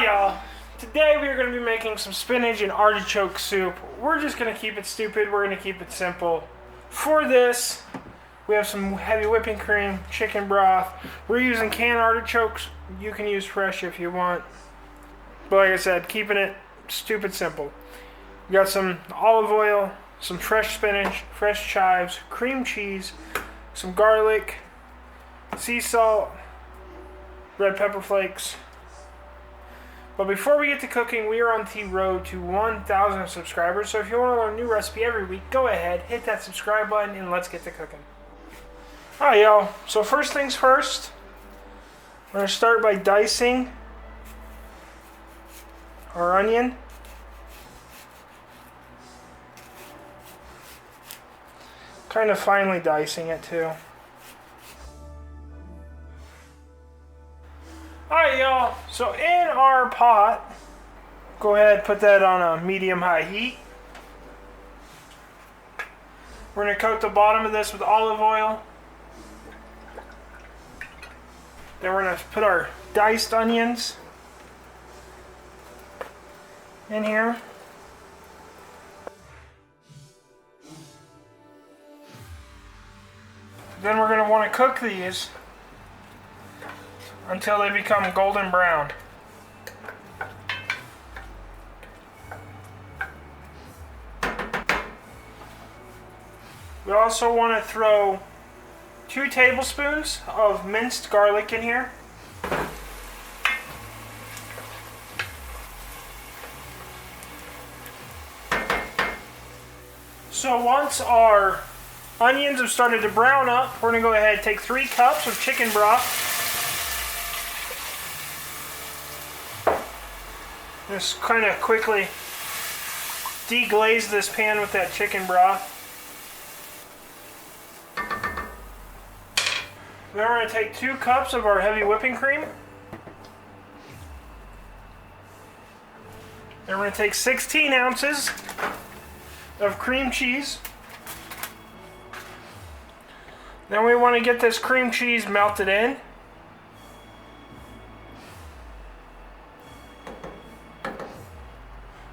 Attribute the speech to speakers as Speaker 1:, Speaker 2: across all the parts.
Speaker 1: Hi y'all, today we are going to be making some spinach and artichoke soup. We're just going to keep it stupid, we're going to keep it simple. For this, we have some heavy whipping cream, chicken broth. We're using canned artichokes. You can use fresh if you want. But like I said, keeping it stupid simple. We got some olive oil, some fresh spinach, fresh chives, cream cheese, some garlic, sea salt, red pepper flakes. But before we get to cooking, we are on the road to 1,000 subscribers. So if you want to learn a new recipe every week, go ahead, hit that subscribe button, and let's get to cooking. Alright y'all, so first things first, we're going to start by dicing our onion. Kind of finely dicing it too. Alright y'all, so in our pot, go ahead, put that on a medium-high heat. We're going to coat the bottom of this with olive oil. Then we're going to put our diced onions in here. Then we're going to want to cook these until they become golden brown. We also want to throw 2 tablespoons of minced garlic in here. So once our onions have started to brown up, we're going to go ahead and take 3 cups of chicken broth. Just kind of quickly deglaze this pan with that chicken broth. Then we're going to take 2 cups of our heavy whipping cream. Then we're going to take 16 ounces of cream cheese. Then we want to get this cream cheese melted in.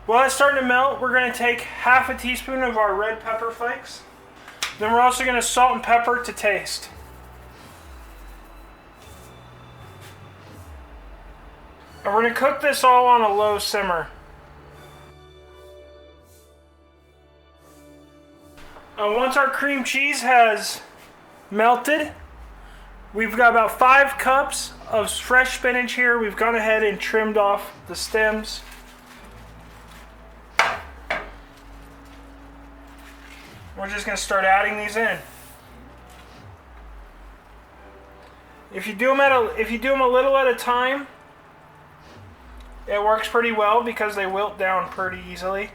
Speaker 1: While it's starting to melt, we're going to take half a teaspoon of our red pepper flakes. Then we're also going to salt and pepper to taste. And we're going to cook this all on a low simmer. Once our cream cheese has melted, we've got about 5 cups of fresh spinach here. We've gone ahead and trimmed off the stems. We're just going to start adding these in. If you do them a little at a time, it works pretty well because they wilt down pretty easily.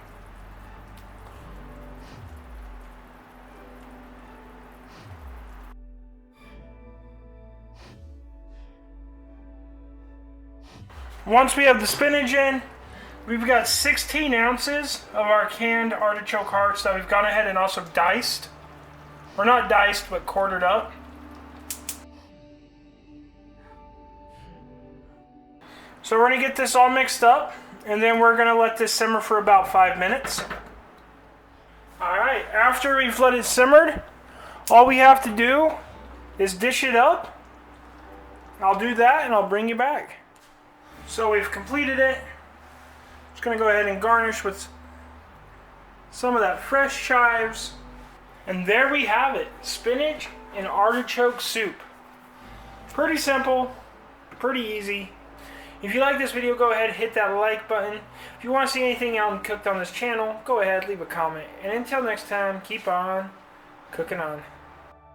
Speaker 1: Once we have the spinach in, we've got 16 ounces of our canned artichoke hearts that we've gone ahead and also diced. Or not diced, but quartered up. So we're going to get this all mixed up, and then we're going to let this simmer for about 5 minutes. Alright, after we've let it simmered, all we have to do is dish it up. I'll do that and I'll bring you back. So we've completed it. Just going to go ahead and garnish with some of that fresh chives. And there we have it, spinach and artichoke soup. Pretty simple, pretty easy. If you like this video, go ahead and hit that like button. If you want to see anything else cooked on this channel, go ahead, leave a comment. And until next time, keep on cooking on.